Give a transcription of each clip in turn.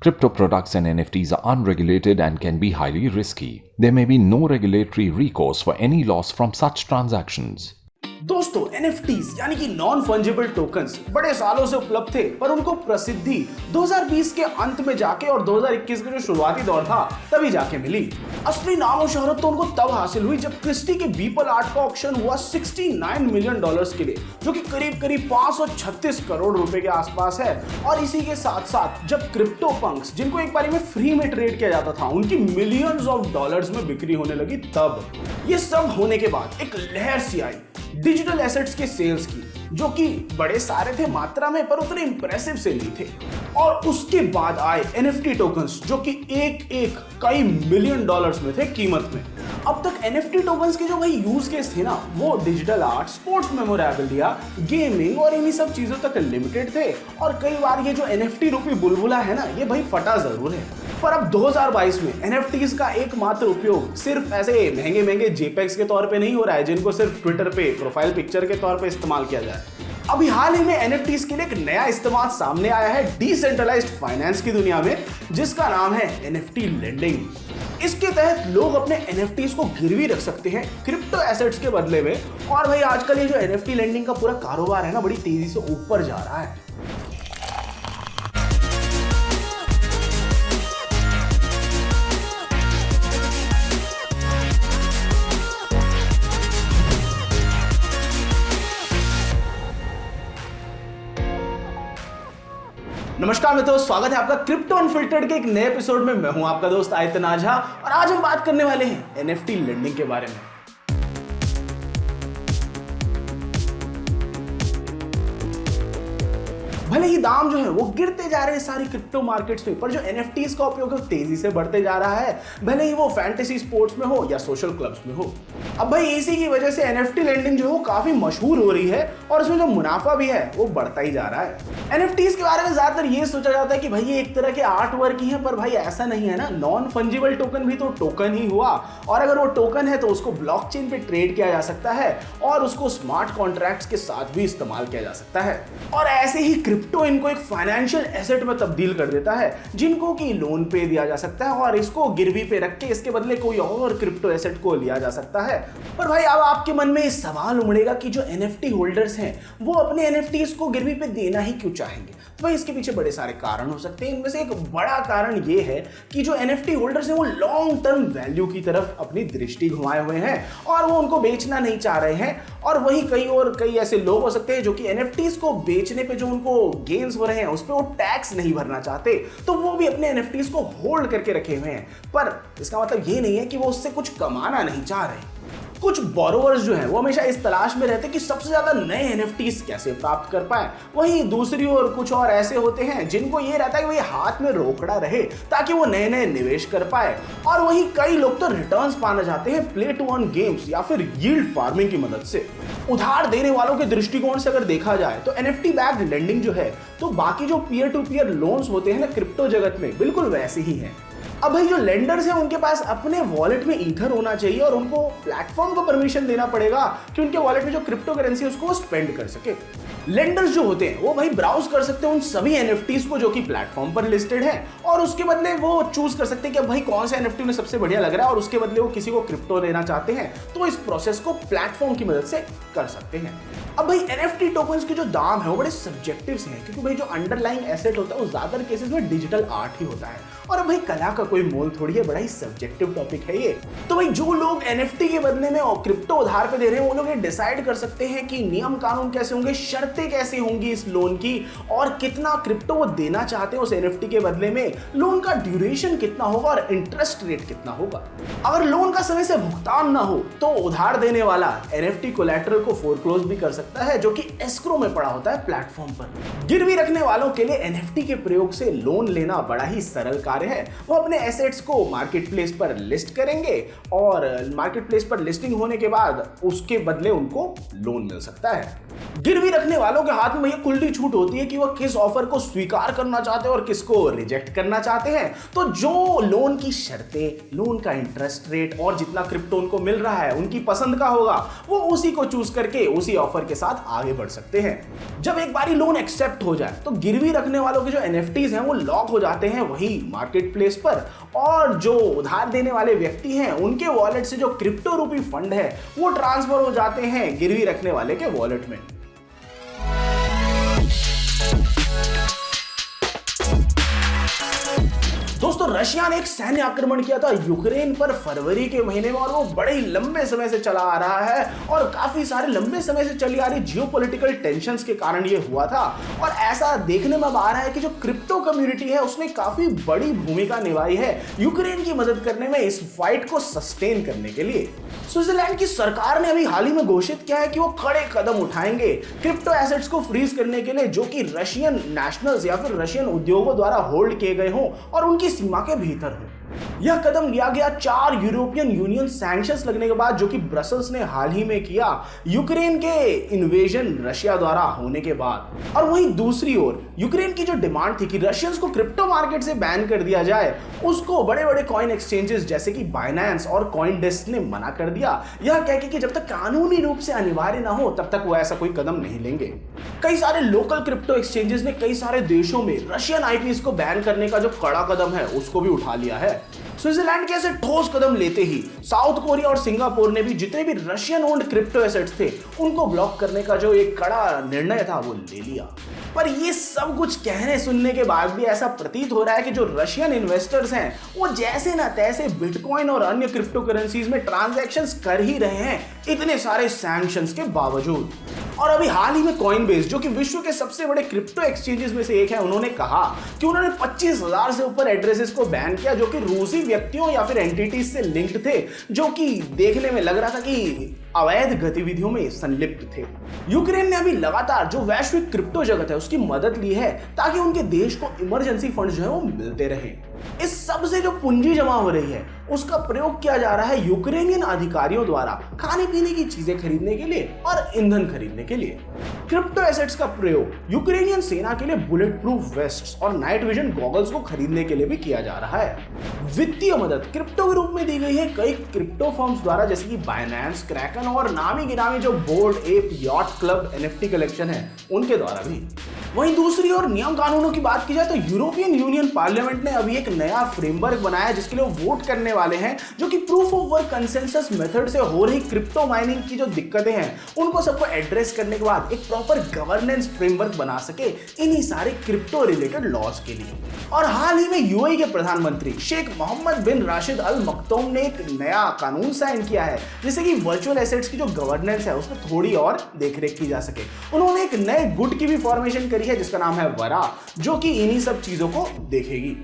Crypto products and NFTs are unregulated and can be highly risky. There may be no regulatory recourse for any loss from such transactions. दोस्तों NFTs यानी कि non fungible tokens बड़े सालों से उपलब्ध थे, पर उनको प्रसिद्धि 2020 के अंत में जाके और 2021 के जो शुरुआती दौर था तभी जाके मिली। असली नाम और शोहरत तो उनको तब हासिल हुई जब क्रिस्टी के बीपल आर्ट का ऑक्शन हुआ $69 मिलियन के लिए, जो कि करीब करीब 536 करोड़ रुपए के आसपास है। और इसी के साथ साथ जब क्रिप्टो पंक्स, जिनको एक बारी में फ्री में ट्रेड किया जाता था, उनकी मिलियंस ऑफ डॉलर्स में बिक्री होने लगी, तब ये सब होने के बाद एक लहर सी आई डिजिटल एसेट्स के सेल्स की, जो कि बड़े सारे थे मात्रा में, पर उतने इंप्रेसिव से नहीं थे। और उसके बाद आए NFT टोकन्स, जो कि एक कई मिलियन डॉलर्स में थे कीमत में। अब तक NFT टोकन्स के जो भाई यूज केस थे ना, वो digital art, sports memorabilia, gaming और इन्हीं सब चीजों तक लिमिटेड थे। और कई बार ये जो NFT रूपी बुलबुला है ना, ये भाई फटा जरूर है। पर अब 2022 में NFTs का एकमात्र उपयोग सिर्फ ऐसे महंगे JPEGs के तौर पे नहीं हो रहा है, जिनको सिर्फ ट्विटर पे प्रोफाइल पिक्चर के तौर पे इस्तेमाल किया जाए। अभी हाल ही में NFTs के लिए एक नया इस्तेमाल सामने आया है डिसेंट्रलाइज्ड फाइनेंस की दुनिया में, जिसका नाम है NFT लेंडिंग। इसके तहत लोग अपने NFTs को गिरवी रख सकते हैं क्रिप्टो एसेट्स के बदले में। और भाई आजकल ये जो NFT लेंडिंग का पूरा कारोबार है ना, बड़ी तेजी से ऊपर जा रहा है। नमस्कार मित्रों, स्वागत है आपका क्रिप्टो अनफिल्टर्ड के एक नए एपिसोड में। मैं हूं आपका दोस्त आयतन आझा और आज हम बात करने वाले हैं NFT लेंडिंग के बारे में। भले ही दाम जो है वो गिरते जा रहे हैं सारी क्रिप्टो मार्केट्स में, पर जो NFTs का उपयोग तेजी से बढ़ते जा रहा है, भले ही वो फैंटेसी स्पोर्ट्स में हो या सोशल क्लब्स में हो। अब भाई इसी की वजह से NFT लेंडिंग जो है वो काफी मशहूर हो रही है और उसमें जो मुनाफा भी है वो बढ़ता ही जा रहा है। NFTs के बारे में ज्यादातर ये सोचा जाता है कि भाई ये एक तरह के आर्ट वर्क ही है, पर भाई ऐसा नहीं है ना। नॉन फंजिबल टोकन भी तो टोकन ही हुआ, और अगर वो टोकन है तो उसको ब्लॉकचेन पे ट्रेड किया जा सकता है और उसको स्मार्ट कॉन्ट्रैक्ट्स के साथ भी इस्तेमाल किया जा सकता है। और ऐसे ही क्रिप्टो इनको एक फाइनेंशियल एसेट में तब्दील कर देता है, जिनको कि लोन पे दिया जा सकता है और इसको गिरवी पे रख के इसके बदले कोई और क्रिप्टो एसेट को लिया जा सकता है। पर भाई अब आपके मन में इस सवाल उमड़ेगा कि जो NFT होल्डर्स हैं वो अपने NFTs को गिरवी पे देना ही क्यों चाहेंगे। तो भाई इसके पीछे बड़े सारे कारण हो सकते हैं। इनमें से एक बड़ा कारण ये है कि जो NFT होल्डर्स हैं वो लॉन्ग टर्म वैल्यू की तरफ अपनी दृष्टि घुमाए हुए हैं और वो उनको बेचना नहीं चाह रहे हैं। और वही कई ऐसे लोग हो सकते हैं जो कि NFTs को बेचने पे जो उनको गेन्स हो रहे हैं उस पर वो टैक्स नहीं भरना चाहते, तो वो भी अपने NFTs को होल्ड करके रखे हुए हैं। पर इसका मतलब ये नहीं है कि वो उससे कुछ कमाना नहीं चाह रहे। कुछ बोरोवर्स जो हैं वो हमेशा इस तलाश में रहते हैं कि सबसे ज्यादा नए NFTs कैसे प्राप्त कर पाए। वहीं दूसरी ओर कुछ और ऐसे होते हैं जिनको ये रहता है कि वो हाथ में रोकड़ा रहे ताकि वो नए नए निवेश कर पाए। और वहीं कई लोग तो रिटर्न्स पाना चाहते हैं प्ले टू अर्न गेम्स या फिर यील्ड फार्मिंग की मदद से। उधार देने वालों के दृष्टिकोण से अगर देखा जाए तो NFT बैक्ड लेंडिंग जो है, तो बाकी जो पीयर टू पीयर लोन्स होते हैं ना क्रिप्टो जगत में, बिल्कुल वैसे ही है। अब भाई जो लेंडर्स हैं उनके पास अपने वॉलेट में ईथर होना चाहिए और उनको प्लेटफॉर्म को परमिशन देना पड़ेगा कि उनके वॉलेट में जो क्रिप्टो करेंसी है उसको स्पेंड कर सके। लेंडर्स जो होते हैं वो भाई ब्राउज कर सकते हैं उन सभी NFTs को जो कि प्लेटफॉर्म पर लिस्टेड है, और उसके बदले वो चूज कर सकते हैं कि भाई कौन सा NFT उन्हें सबसे बढ़िया लग रहा है और उसके बदले वो किसी को क्रिप्टो देना चाहते हैं, तो इस प्रोसेस को प्लेटफॉर्म की मदद से कर सकते हैं। अब भाई NFT टोकन्स के जो दाम है वो बड़े सब्जेक्टिव्स हैं, क्योंकि भाई जो अंडरलाइंग एसेट होता है वो ज्यादातर केसेस में डिजिटल आर्ट ही होता है, और अब भाई कला का कोई मोल थोड़ी है, बड़ा ही सब्जेक्टिव टॉपिक है ये। तो भाई जो लोग NFT के बदले में क्रिप्टो उधार पे दे रहे हैं वो लोग ये डिसाइड कर सकते हैं कि नियम कानून कैसे होंगे, शर्तें कैसी होंगी इस लोन की, और कितना क्रिप्टो वो देना चाहते हैं उस NFT के बदले में, लोन का ड्यूरेशन कितना होगा और इंटरेस्ट रेट कितना होगा। अगर लोन का समय से भुगतान ना हो तो उधार देने वाला NFT कोलैटरल को फोरक्लोज भी कर सकता है, जो कि एस्क्रो में पड़ा होता है प्लेटफॉर्म पर। गिरवी रखने वालों के लिए NFT के प्रयोग से लोन लेना बड़ा ही सरल कार्य है। वो अपने एसेट्स को मार्केट प्लेस पर लिस्ट करेंगे और मार्केट प्लेस पर लिस्टिंग होने के बाद उसके बदले उनको लोन मिल सकता है। गिरवी रखने वालों के हाथ में ये कुल्ली छूट होती है कि वह किस ऑफर को स्वीकार करना चाहते हैं और किसको रिजेक्ट करना चाहते हैं। तो जो लोन की शर्तें, लोन का इंटरेस्ट रेट और जितना क्रिप्टो उनको मिल रहा है उनकी पसंद का होगा, वो उसी को चूज करके उसी ऑफर के साथ आगे बढ़ सकते हैं। जब एक बारी लोन एक्सेप्ट हो जाए तो गिरवी रखने वालों के जो एनएफटीज हैं वो लॉक हो जाते हैं वही मार्केट प्लेस पर, और जो उधार देने वाले व्यक्ति हैं उनके वॉलेट से जो क्रिप्टो रूपी फंड है वो ट्रांसफर हो जाते हैं गिरवी रखने वाले के वॉलेट में। दोस्तों, रशिया ने एक सैन्य आक्रमण किया था यूक्रेन पर फरवरी के महीने में, और वो बड़े ही लंबे समय से चला आ रहा है और काफी सारे लंबे समय से चली आ रही जियोपॉलिटिकल टेंशंस के कारण ये हुआ था। और ऐसा देखने में आ रहा है कि जो क्रिप्टो कम्युनिटी है उसने काफी बड़ी भूमिका निभाई है यूक्रेन की मदद करने में, इस फाइट को सस्टेन करने के लिए। स्विट्जरलैंड की सरकार ने अभी हाल ही में घोषित किया है कि वो कड़े कदम उठाएंगे क्रिप्टो एसेट्स को फ्रीज करने के लिए जो कि रशियन नेशनल्स या फिर रशियन उद्योगों द्वारा होल्ड किए गए हों और उनकी सीमा के भीतर हो। यह कदम लिया गया 4 यूरोपियन यूनियन सैंक्शंस लगने के बाद, जो कि ब्रसल्स ने हाल ही में किया यूक्रेन के इन्वेजन रशिया द्वारा होने के बाद। और वहीं दूसरी ओर यूक्रेन की जो डिमांड थी कि रशियंस को क्रिप्टो मार्केट से बैन कर दिया जाए, उसको बड़े बड़े कॉइन एक्सचेंजेस जैसे कि बाइनेंस और कॉइनडेस्क ने मना कर दिया, यह कह के कि जब तक कानूनी रूप से अनिवार्य ना हो तब तक वो ऐसा कोई कदम नहीं लेंगे। कई सारे लोकल क्रिप्टो एक्सचेंजेस ने कई सारे देशों में रशियन आईपीएस को बैन करने का जो कड़ा कदम है उसको भी उठा लिया है। स्विट्जरलैंड के ऐसे ठोस कदम लेते ही साउथ कोरिया और सिंगापुर ने भी जितने भी रशियन ओन्ड क्रिप्टो एसेट्स थे उनको ब्लॉक करने का जो एक कड़ा निर्णय था वो ले लिया। पर ये सब कुछ कहने सुनने के बाद भी ऐसा प्रतीत हो रहा है कि जो रशियन इन्वेस्टर्स हैं वो जैसे ना तैसे बिटकॉइन और अन्य क्रिप्टो करेंसीज में ट्रांजैक्शंस कर ही रहे हैं इतने सारे सैंक्शंस के बावजूद। और अभी हाल ही में कॉइनबेस, जो कि विश्व के सबसे बड़े क्रिप्टो एक्सचेंजेस में से एक है, उन्होंने कहा कि उन्होंने 25,000 से ऊपर एड्रेसेस को बैन किया जो कि रूसी व्यक्तियों या फिर एंटिटीज से लिंक्ड थे, जो कि देखने में लग रहा था कि अवैध गतिविधियों में संलिप्त थे। यूक्रेन ने अभी लगातार जो वैश्विक क्रिप्टो जगत है उसकी मदद ली है ताकि उनके देश को इमरजेंसी फंड जो है वो मिलते रहे। इस सब से जो पूंजी जमा हो रही है उसका प्रयोग किया जा रहा है यूक्रेनियन अधिकारियों द्वारा खाने पीने की चीजें खरीदने के लिए और ईंधन खरीदने के लिए। क्रिप्टो एसेट्स का प्रयोग यूक्रेनियन सेना के लिए बुलेट प्रूफ वेस्ट्स और नाइट विजन गॉगल्स को खरीदने के लिए भी किया जा रहा है। वित्तीय मदद क्रिप्टो के रूप में दी गई है कई क्रिप्टो फर्म्स द्वारा, जैसे कि बाइनेंस, क्रैकन और नामी गिनामी जो board app yacht club NFT collection है उनके द्वारा भी। वहीं दूसरी ओर नियम कानूनों की बात की जाए तो यूरोपियन यूनियन पार्लियामेंट ने अभी एक नया फ्रेमवर्क बनाया जिसके लिए वोट करने वाले हैं, जो कि proof of work consensus method से हो रही क्रिप्टो माइनिंग की जो दिक्कतें हैं उनको सबको एड्रेस करने के बाद एक प्रॉपर गवर्नेंस फ्रेमवर्क बना सके इन्हीं सारे क्रिप्टो रिलेटेड लॉज के लिए। और हाल ही में यूएई के प्रधानमंत्री शेख मोहम्मद बिन राशिद अल मक्तूम ने एक नया कानून साइन किया है जिससे कि वर्चुअल एसेट्स की जो गवर्नेंस है उसमें थोड़ी और देखरेख की जा सके। उन्होंने एक नए गुट की भी फॉर्मेशन करी है जिसका नाम है वरा, जो कि इन्हीं सब चीजों को देखेगी।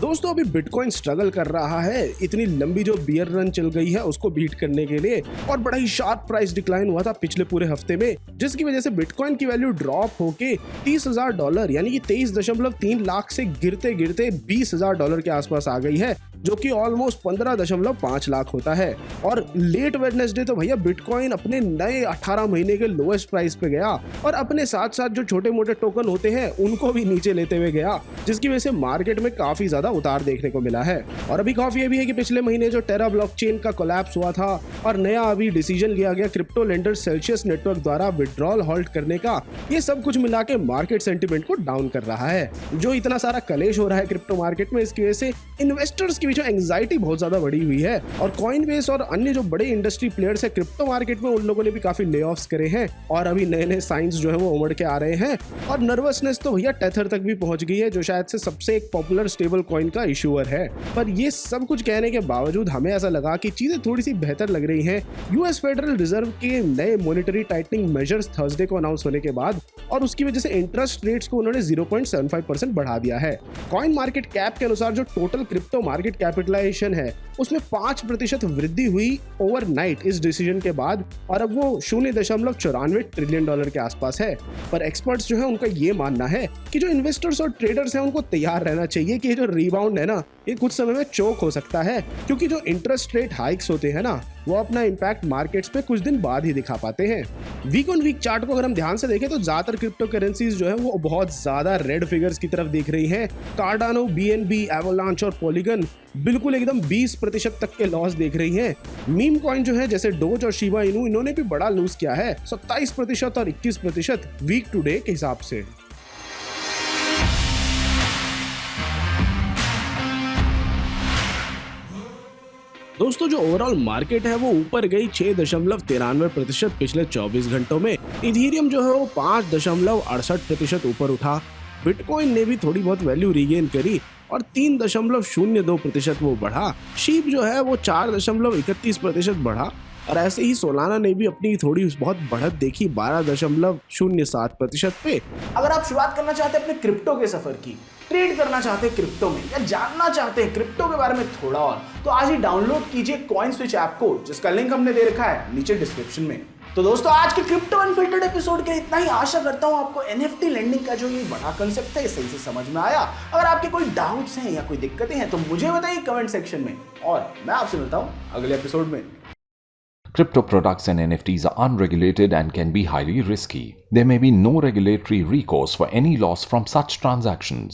दोस्तों, अभी बिटकॉइन स्ट्रगल कर रहा है इतनी लंबी जो बियर रन चल गई है उसको बीट करने के लिए, और बड़ा ही शार्प प्राइस डिक्लाइन हुआ था पिछले पूरे हफ्ते में, जिसकी वजह से बिटकॉइन की वैल्यू ड्रॉप होके $30,000 यानी कि 23.3 लाख से गिरते गिरते $20,000 के आसपास आ गई है, जो कि ऑलमोस्ट 15.5 लाख होता है। और लेट वेडनेसडे तो भैया बिटकॉइन अपने नए 18 महीने के लोएस्ट प्राइस पे गया और अपने साथ साथ जो छोटे मोटे टोकन होते हैं उनको भी नीचे लेते हुए गया, जिसकी वजह से मार्केट में काफी ज्यादा उतार देखने को मिला है। और अभी काफी ये भी है कि पिछले महीने जो टेरा ब्लॉकचेन का कोलैप्स हुआ था और नया अभी डिसीजन लिया गया क्रिप्टो लेंडर सेल्सियस नेटवर्क द्वारा विड्रॉल हॉल्ट करने का, ये सब कुछ मिला के मार्केट सेंटिमेंट को डाउन कर रहा है। जो इतना सारा कलेश हो रहा है क्रिप्टो मार्केट में, इसकी वजह से इन्वेस्टर्स की जो एंजाइटी बहुत ज्यादा बढ़ी हुई है। और कॉइनबेस और अन्य जो बड़े इंडस्ट्री प्लेयर्स है क्रिप्टो मार्केट में, उन लोगों ने भी काफी ले ऑफ्स करे हैं और अभी नए नए साइंस जो है वो उमड़ के आ रहे हैं। और नर्वसनेस तो भैया टेथर तक भी पहुंच गई है, जो शायद से सबसे एक पॉपुलर स्टेबल कॉइन का इशूअर है। पर ये सब कुछ कहने के बावजूद हमें ऐसा लगा कि चीजें थोड़ी सी बेहतर लग रही हैं यूएस फेडरल रिजर्व के नए मॉनेटरी टाइटनिंग मेजर्स थर्सडे को अनाउंस होने के बाद, और उसकी वजह से इंटरेस्ट रेट्स को उन्होंने 0.75% बढ़ा दिया है। कॉइन मार्केट कैप के अनुसार जो टोटल क्रिप्टो मार्केट कैपिटलाइजेशन है उसमें 5% वृद्धि हुई ओवरनाइट इस डिसीजन के बाद, और अब वो $0.94 ट्रिलियन के आसपास है। पर एक्सपर्ट्स जो है उनका ये मानना है कि जो इन्वेस्टर्स और ट्रेडर्स हैं उनको तैयार रहना चाहिए कि ये जो रीबाउंड है ना ये कुछ समय में चोक हो सकता है, क्योंकि जो इंटरेस्ट रेट हाइक्स होते हैं ना, वो अपना इम्पैक्ट मार्केट्स पे कुछ दिन बाद ही दिखा पाते हैं। वीक ऑन वीक चार्ट को अगर हम ध्यान से देखें तो ज्यादातर क्रिप्टो करेंसीज जो है वो बहुत ज्यादा रेड फिगर्स की तरफ देख रही हैं। कार्डानो, बीएनबी, एवोलांच और पॉलीगन बिल्कुल एकदम 20% तक के लॉस देख रही हैं। मीम कॉइन जो है जैसे डोज और शिबा इनू, इन्होंने भी बड़ा लूज किया है, 27% और 21% वीक टू डे के हिसाब से। दोस्तों, जो ओवरऑल मार्केट है वो ऊपर गई 6.93% पिछले 24 घंटों में। इथेरियम जो है वो 5.68% ऊपर उठा। बिटकॉइन ने भी थोड़ी बहुत वैल्यू रीगेन करी और 3.02% वो बढ़ा। शीप जो है वो 4.31% बढ़ा और ऐसे ही सोलाना ने भी अपनी थोड़ी बहुत बढ़त देखी 12.07% पे। अगर आप शुरुआत करना चाहते हैं अपने क्रिप्टो के सफर की, ट्रेड करना चाहते हैं क्रिप्टो में या जानना चाहते हैं क्रिप्टो के बारे में थोड़ा और, तो आज ही डाउनलोड कीजिए कॉइनस्विच ऐप को, जिसका लिंक हमने दे रखा है नीचे डिस्क्रिप्शन में। तो दोस्तों, आज के क्रिप्टो अनफिल्टर्ड एपिसोड के इतना ही। आशा करता हूं आपको एनएफटी लेंडिंग का जो ये बड़ा कंसेप्ट है सही से समझ में आया। अगर आपके कोई डाउट्स हैं या कोई दिक्कतें हैं तो मुझे बताइए कमेंट सेक्शन में, और मैं आपसे मिलता हूं अगले एपिसोड में। Crypto products and NFTs are unregulated and can be highly risky. There may be no regulatory recourse for any loss from such transactions.